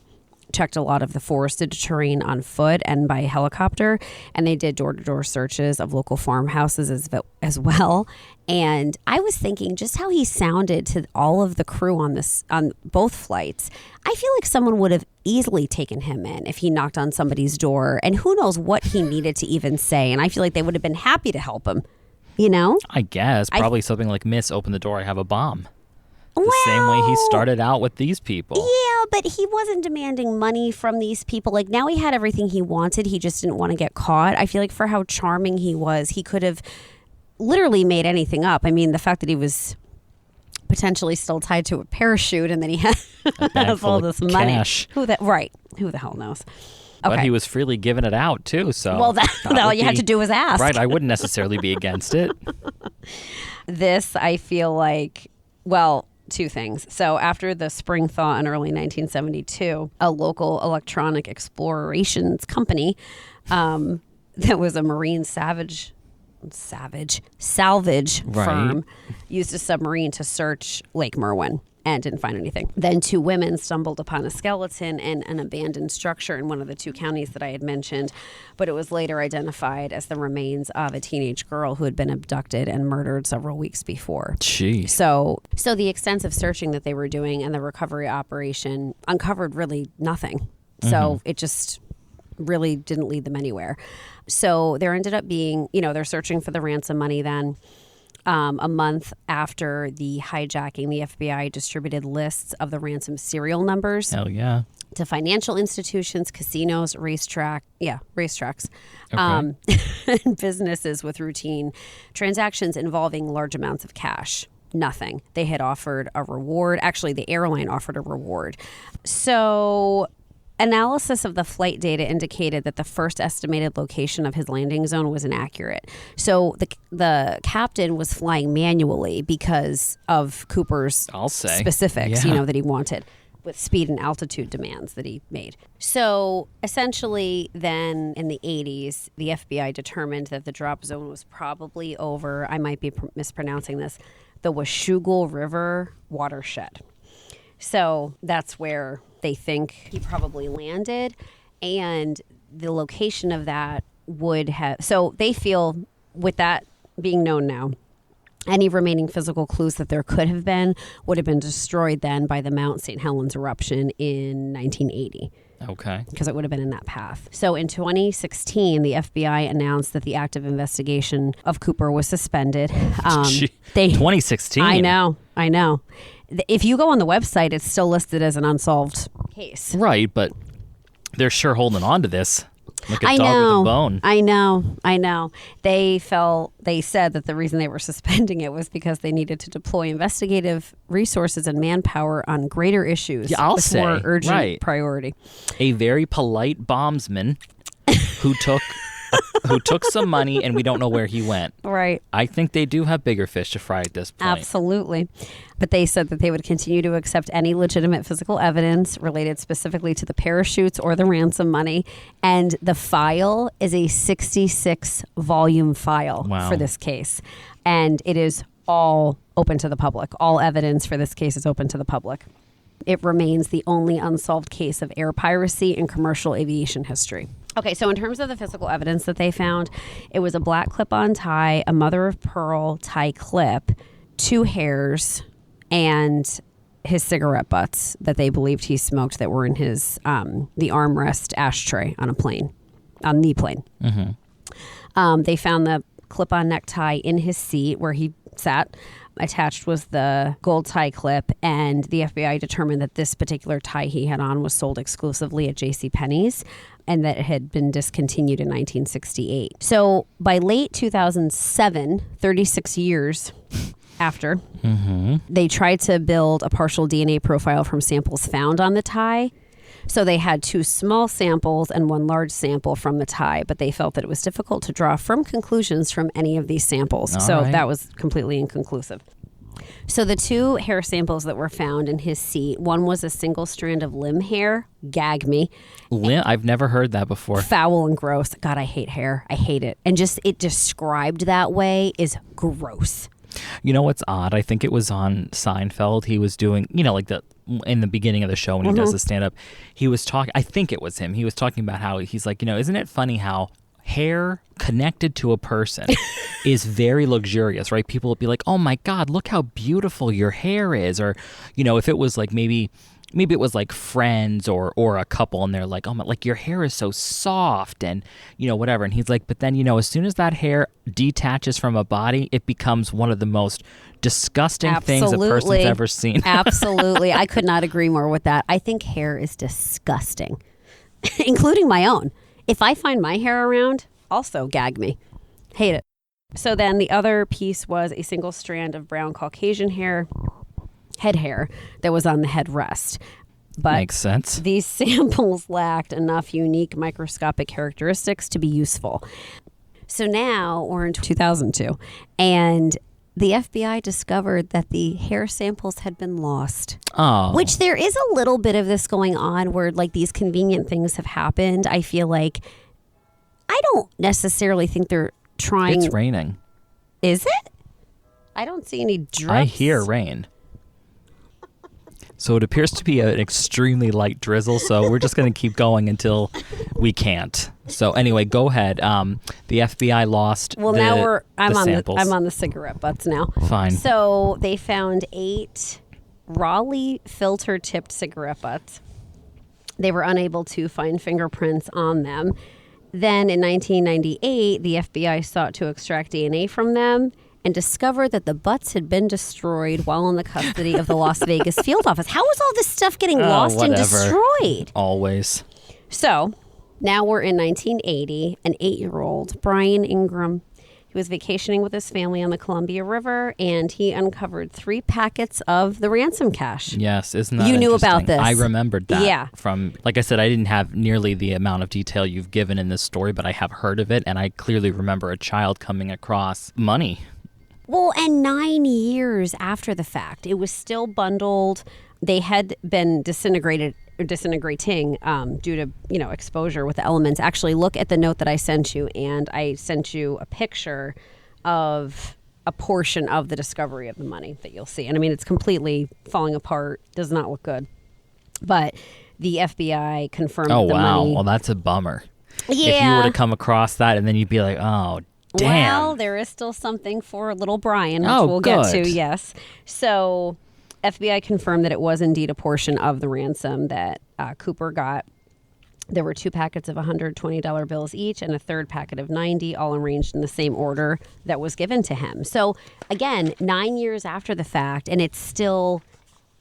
checked a lot of the forested terrain on foot and by helicopter, and they did door-to-door searches of local farmhouses as well. And I was thinking just how he sounded to all of the crew on both flights. I feel like someone would have easily taken him in if he knocked on somebody's door, and who knows what he needed to even say. And I feel like they would have been happy to help him, I guess probably something like, "Miss, open the door, I have a bomb." The same way he started out with these people. Yeah, but he wasn't demanding money from these people. Like, now he had everything he wanted. He just didn't want to get caught. I feel like for how charming he was, he could have literally made anything up. I mean, the fact that he was potentially still tied to a parachute and then he has all this money. Cash. Who the hell knows? Okay. But he was freely giving it out, too. So well, all you had to do was ask. Right, I wouldn't necessarily be against it. This, I feel like, 2 things. So after the spring thaw in early 1972, a local electronic explorations company that was a marine salvage firm used a submarine to search Lake Merwin and didn't find anything. Then 2 women stumbled upon a skeleton in an abandoned structure in one of the 2 counties that I had mentioned, but it was later identified as the remains of a teenage girl who had been abducted and murdered several weeks before. Jeez. So the extensive searching that they were doing and the recovery operation uncovered really nothing. So it just really didn't lead them anywhere. So there ended up being, they're searching for the ransom money then. A month after the hijacking, the FBI distributed lists of the ransom serial numbers. Hell yeah. To financial institutions, casinos, racetracks, Okay. and businesses with routine transactions involving large amounts of cash. Nothing. They had offered a reward. Actually, the airline offered a reward. So analysis of the flight data indicated that the first estimated location of his landing zone was inaccurate. So the captain was flying manually because of Cooper's specifics, that he wanted, with speed and altitude demands that he made. So essentially then in the 80s, the FBI determined that the drop zone was probably over, I might be mispronouncing this, the Washougal River watershed. So that's where they think he probably landed, and the location of that would have... So they feel, with that being known now, any remaining physical clues that there could have been would have been destroyed then by the Mount St. Helens eruption in 1980. Okay. Because it would have been in that path. So in 2016, the FBI announced that the active investigation of Cooper was suspended. 2016? I know. If you go on the website, it's still listed as an unsolved case. Right, but they're sure holding on to this like a dog with a bone. I know. They said that the reason they were suspending it was because they needed to deploy investigative resources and manpower on greater issues with more urgent priority. A very polite bombsman who took some money, and we don't know where he went. Right. I think they do have bigger fish to fry at this point. Absolutely. But they said that they would continue to accept any legitimate physical evidence related specifically to the parachutes or the ransom money. And the file is a 66-volume file for this case. And it is all open to the public. All evidence for this case is open to the public. It remains the only unsolved case of air piracy in commercial aviation history. Okay, so in terms of the physical evidence that they found, it was a black clip-on tie, a mother-of-pearl tie clip, 2 hairs, and his cigarette butts that they believed he smoked that were in his the armrest ashtray on the plane. Mm-hmm. They found the clip-on necktie in his seat where he sat. Attached was the gold tie clip, and the FBI determined that this particular tie he had on was sold exclusively at JCPenney's and that it had been discontinued in 1968. So by late 2007, 36 years after, they tried to build a partial DNA profile from samples found on the tie. So they had 2 small samples and 1 large sample from the tie, but they felt that it was difficult to draw firm conclusions from any of these samples. That was completely inconclusive. So the 2 hair samples that were found in his seat, one was a single strand of limb hair. Gag me. I've never heard that before. Foul and gross. God, I hate hair. I hate it. And just it described that way is gross. You know what's odd? I think it was on Seinfeld. He was doing, like in the beginning of the show when he does the stand-up, he was talking, I think it was him. He was talking about how he's like, isn't it funny how hair connected to a person is very luxurious, right? People will be like, oh my God, look how beautiful your hair is. Or, if it was like maybe it was like friends or a couple and they're like, oh my, like your hair is so soft and, whatever. And he's like, but then, as soon as that hair detaches from a body, it becomes one of the most disgusting things a person's ever seen. Absolutely. I could not agree more with that. I think hair is disgusting, including my own. If I find my hair around, also gag me. Hate it. So then the other piece was a single strand of brown Caucasian head hair that was on the headrest. But makes sense. These samples lacked enough unique microscopic characteristics to be useful. So now we're in 2002, and the FBI discovered that the hair samples had been lost. Oh. Which there is a little bit of this going on where like these convenient things have happened. I feel like I don't necessarily think they're trying. It's raining. Is it? I don't see any drips. I hear rain. So it appears to be an extremely light drizzle, so we're just going to keep going until we can't. So anyway, go ahead. The FBI lost I'm samples. on the cigarette butts now. Fine. So they found 8 Raleigh filter-tipped cigarette butts. They were unable to find fingerprints on them. Then in 1998, the FBI sought to extract DNA from them and discovered that the butts had been destroyed while in the custody of the Las Vegas field office. How is all this stuff getting lost and destroyed? Always. So now we're in 1980. An 8-year-old, Brian Ingram, he was vacationing with his family on the Columbia River, and he uncovered 3 packets of the ransom cash. Yes, isn't that You knew about interesting? this. I remembered that. Yeah. From, like I said, I didn't have nearly the amount of detail you've given in this story, but I have heard of it, and I clearly remember a child coming across money. Well, and 9 years after the fact, it was still bundled. They had been disintegrating due to exposure with the elements. Actually, look at the note that I sent you, and I sent you a picture of a portion of the discovery of the money that you'll see. And I mean, it's completely falling apart. Does not look good. But the FBI confirmed that the money. Well, that's a bummer. Yeah. If you were to come across that, and then you'd be like, oh. Damn. Well, there is still something for little Brian, which we'll good. get to, yes. So FBI confirmed that it was indeed a portion of the ransom that Cooper got. There were 2 packets of $120 bills each and a third packet of 90, all arranged in the same order that was given to him. So again, 9 years after the fact, and it's still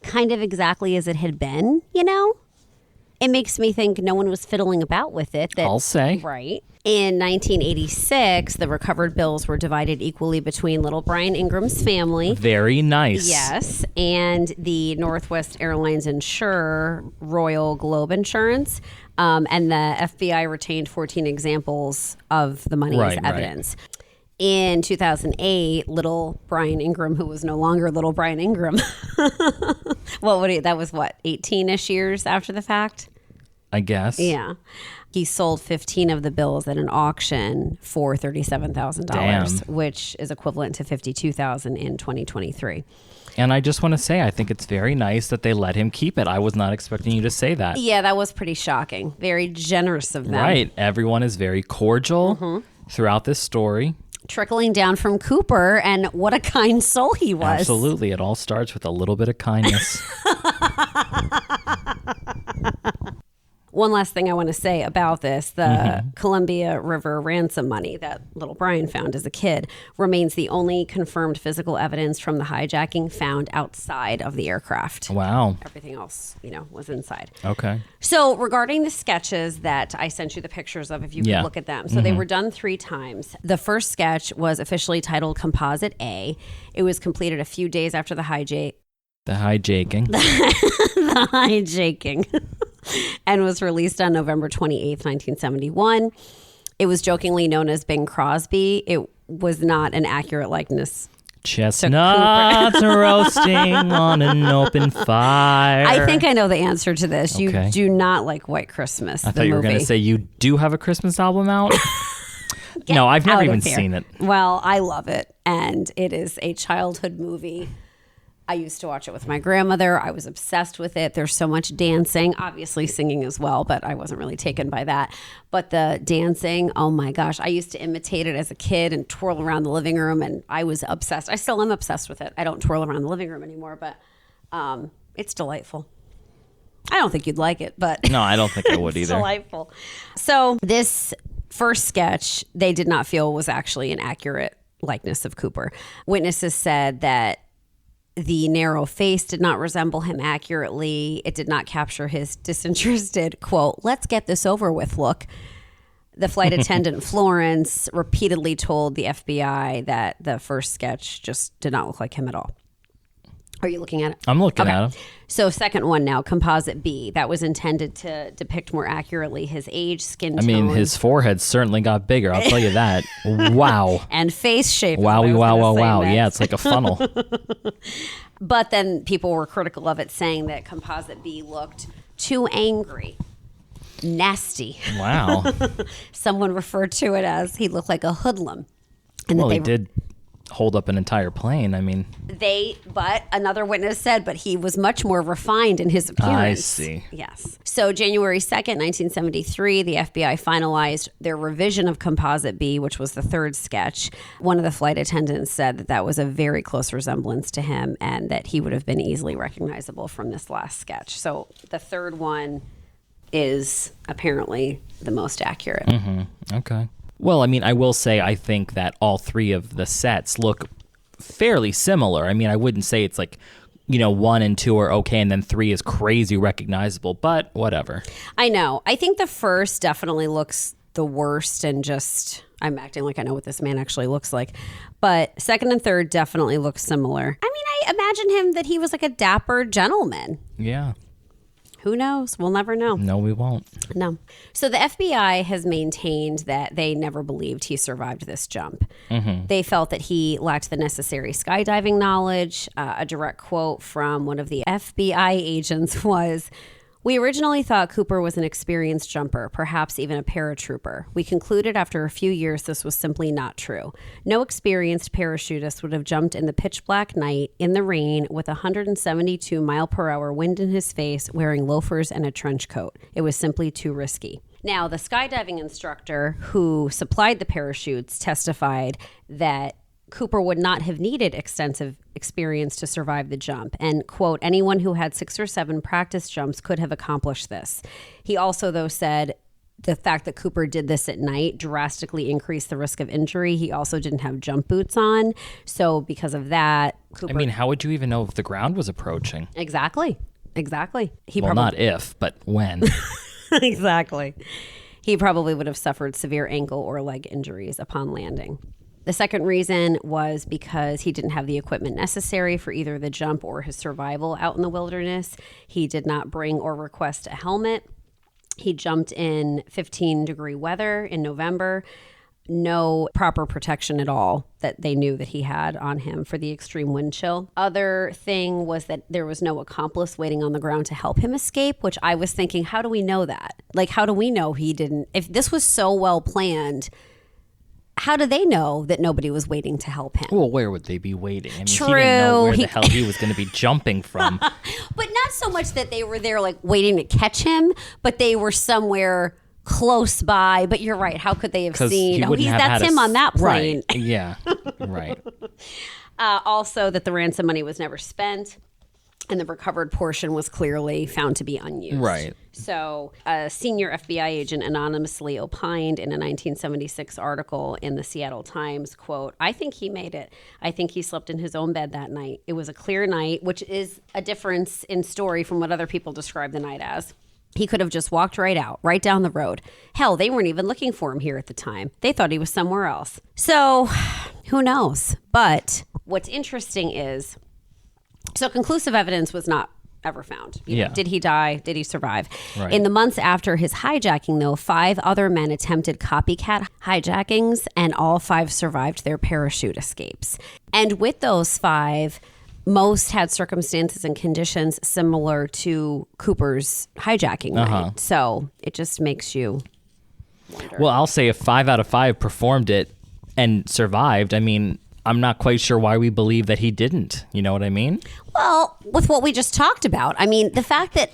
kind of exactly as it had been, It makes me think no one was fiddling about with it. I'll say. Right. In 1986, the recovered bills were divided equally between little Brian Ingram's family. Very nice. Yes. And the Northwest Airlines insurer, Royal Globe Insurance. And the FBI retained 14 examples of the money as evidence. Right. In 2008, little Brian Ingram, who was no longer little Brian Ingram, that was 18-ish years after the fact? I guess. Yeah. He sold 15 of the bills at an auction for $37,000, which is equivalent to $52,000 in 2023. And I just want to say, I think it's very nice that they let him keep it. I was not expecting you to say that. Yeah, that was pretty shocking. Very generous of them. Right. Everyone is very cordial throughout this story. Trickling down from Cooper, and what a kind soul he was. Absolutely. It all starts with a little bit of kindness. One last thing I want to say about this, the Columbia River ransom money that little Brian found as a kid remains the only confirmed physical evidence from the hijacking found outside of the aircraft. Wow. Everything else, was inside. Okay. So regarding the sketches that I sent you the pictures of, if you could look at them. So they were done 3 times. The first sketch was officially titled Composite A. It was completed a few days after the hijacking. The hijacking. The hijacking. And was released on November 28th, 1971. It was jokingly known as Bing Crosby. It was not an accurate likeness. Chestnuts roasting on an open fire. I think I know the answer to this. Okay. You do not like White Christmas, I thought you were going to say you do have a Christmas album out. No, I've never even seen it. Well, I love it. And it is a childhood movie. I used to watch it with my grandmother. I was obsessed with it. There's so much dancing, obviously singing as well, but I wasn't really taken by that. But the dancing, oh my gosh, I used to imitate it as a kid and twirl around the living room, and I was obsessed. I still am obsessed with it. I don't twirl around the living room anymore, but it's delightful. I don't think you'd like it, but no, I don't think I would either. Delightful. So this first sketch, they did not feel was actually an accurate likeness of Cooper. Witnesses said that the narrow face did not resemble him accurately. It did not capture his disinterested, quote, let's get this over with look. The flight attendant, Florence, repeatedly told the FBI that the first sketch just did not look like him at all. Are you looking at it? I'm looking at it. So second one now, Composite B. That was intended to depict more accurately his age, skin tone. I mean, his forehead certainly got bigger. I'll tell you that. Wow. And face shape. Wowie, wow. Yeah, it's like a funnel. But then people were critical of it, saying that Composite B looked too angry. nasty. Wow. Someone referred to it as he looked like a hoodlum. And Well, he did hold up an entire plane. I mean, but another witness said, but he was much more refined in his appearance. I see. Yes. So January 2nd, 1973, the FBI finalized their revision of Composite B, which was the third sketch. One of the flight attendants said that that was a very close resemblance to him and that he would have been easily recognizable from this last sketch. So the third one is apparently the most accurate. Mm-hmm. Okay. Well, I mean, I will say I think that all three of the sets look fairly similar. I mean, I wouldn't say it's like, 1 and 2 are okay and then 3 is crazy recognizable, but whatever. I know. I think the first definitely looks the worst and just, I'm acting like I know what this man actually looks like. But second and third definitely look similar. I mean, I imagine him that he was like a dapper gentleman. Yeah. Who knows? We'll never know. No, we won't. No. So the FBI has maintained that they never believed he survived this jump. Mm-hmm. They felt that he lacked the necessary skydiving knowledge. A direct quote from one of the FBI agents was, "We originally thought Cooper was an experienced jumper, perhaps even a paratrooper. We concluded after a few years this was simply not true. No experienced parachutist would have jumped in the pitch black night, in the rain, with 172 mile per hour wind in his face, wearing loafers and a trench coat. It was simply too risky." Now, the skydiving instructor who supplied the parachutes testified that Cooper would not have needed extensive experience to survive the jump. And, quote, anyone who had 6 or 7 practice jumps could have accomplished this. He also, though, said the fact that Cooper did this at night drastically increased the risk of injury. He also didn't have jump boots on. So because of that, Cooper... I mean, how would you even know if the ground was approaching? Exactly. Not if, but when. Exactly. He probably would have suffered severe ankle or leg injuries upon landing. The second reason was because he didn't have the equipment necessary for either the jump or his survival out in the wilderness. He did not bring or request a helmet. He jumped in 15-degree weather in November. No proper protection at all that they knew that he had on him for the extreme wind chill. Other thing was that there was no accomplice waiting on the ground to help him escape, which I was thinking, how do we know that? Like, how do we know he didn't? If this was so well planned, how do they know that nobody was waiting to help him? Well, where would they be waiting? I mean, True. He didn't know where the hell he was going to be jumping from. But not so much that they were there like waiting to catch him, but they were somewhere close by. But you're right. How could they have seen? That's him on that plane. Right. Yeah. Right. Also, that the ransom money was never spent. And the recovered portion was clearly found to be unused. Right. So a senior FBI agent anonymously opined in a 1976 article in the Seattle Times, quote, "I think he made it. I think he slept in his own bed that night. It was a clear night," which is a difference in story from what other people describe the night as. "He could have just walked right out, right down the road. Hell, they weren't even looking for him here at the time. They thought he was somewhere else." So who knows? But what's interesting is, so conclusive evidence was not ever found. You know, did he die? Did he survive? Right. In the months after his hijacking, though, 5 other men attempted copycat hijackings, and all 5 survived their parachute escapes. And with those 5, most had circumstances and conditions similar to Cooper's hijacking night. So it just makes you wonder. Well, I'll say if 5 out of 5 performed it and survived, I mean, I'm not quite sure why we believe that he didn't. You know what I mean? Well, with what we just talked about, I mean, the fact that...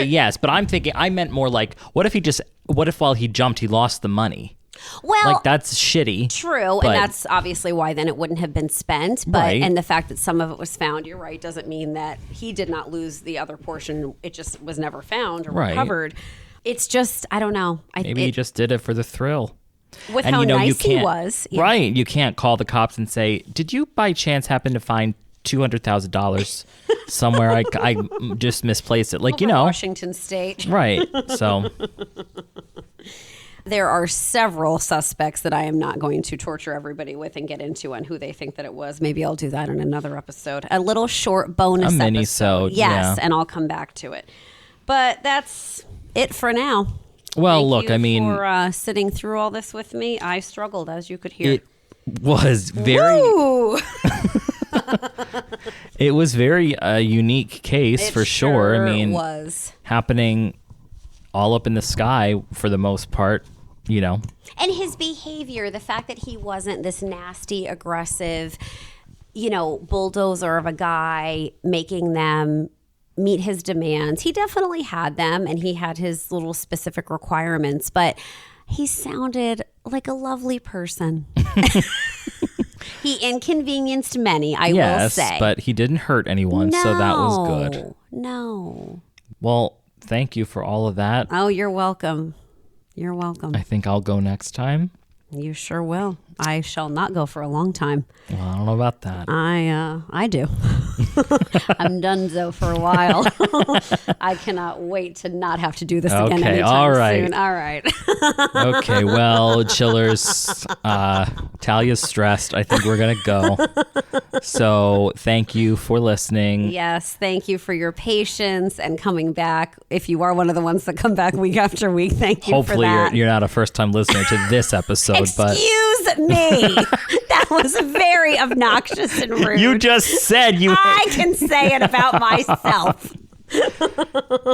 yes, but I'm thinking, I meant more like, what if while he jumped, he lost the money? Well, like, that's shitty. True, and that's obviously why then it wouldn't have been spent. But Right. And the fact that some of it was found, you're right, doesn't mean that he did not lose the other portion. It just was never found or recovered. It's just, I don't know. Maybe he just did it for the thrill. With how nice he was. Yeah. Right. You can't call the cops and say, did you by chance happen to find $200,000 somewhere? I just misplaced it. Like, Over Washington State. Right. So... There are several suspects that I am not going to torture everybody with and get into on who they think that it was. Maybe I'll do that in another episode. A little short bonus episode. Mini-sode, yes, and I'll come back to it. But that's it for now. Well, Thank look, you I mean... for sitting through all this with me. I struggled, as you could hear. It was very... It was very unique case, for sure. I mean, was. Happening... all up in the sky for the most part, you know. And his behavior, the fact that he wasn't this nasty, aggressive, bulldozer of a guy making them meet his demands. He definitely had them, and he had his little specific requirements, but he sounded like a lovely person. He inconvenienced many, I will say. Yes, but he didn't hurt anyone, so that was good. No. Well, thank you for all of that. Oh, you're welcome. You're welcome. I think I'll go next time. You sure will. I shall not go for a long time. Well, I don't know about that. I do. I'm donezo for a while. I cannot wait to not have to do this again anytime soon. All right. Okay, well, chillers, Talia's stressed. I think we're going to go. So thank you for listening. Yes, thank you for your patience and coming back. If you are one of the ones that come back week after week, thank you Hopefully for that. you're not a first-time listener to this episode. Excuse me. That was very obnoxious and rude. You just said you... I can say it about myself.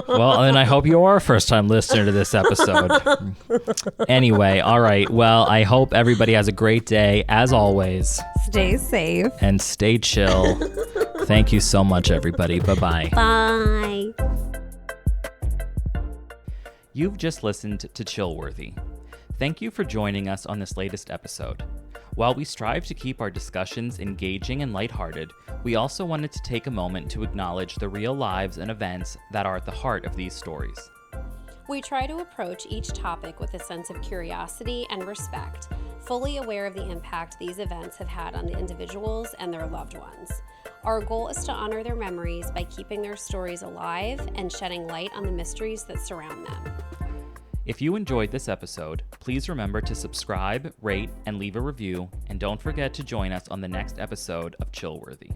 Well, and I hope you are a first-time listener to this episode. Anyway, all right. Well, I hope everybody has a great day, as always. Stay safe. And stay chill. Thank you so much, everybody. Bye-bye. Bye. You've just listened to Chillworthy. Thank you for joining us on this latest episode. While we strive to keep our discussions engaging and lighthearted, we also wanted to take a moment to acknowledge the real lives and events that are at the heart of these stories. We try to approach each topic with a sense of curiosity and respect, fully aware of the impact these events have had on the individuals and their loved ones. Our goal is to honor their memories by keeping their stories alive and shedding light on the mysteries that surround them. If you enjoyed this episode, please remember to subscribe, rate, and leave a review, and don't forget to join us on the next episode of Chillworthy.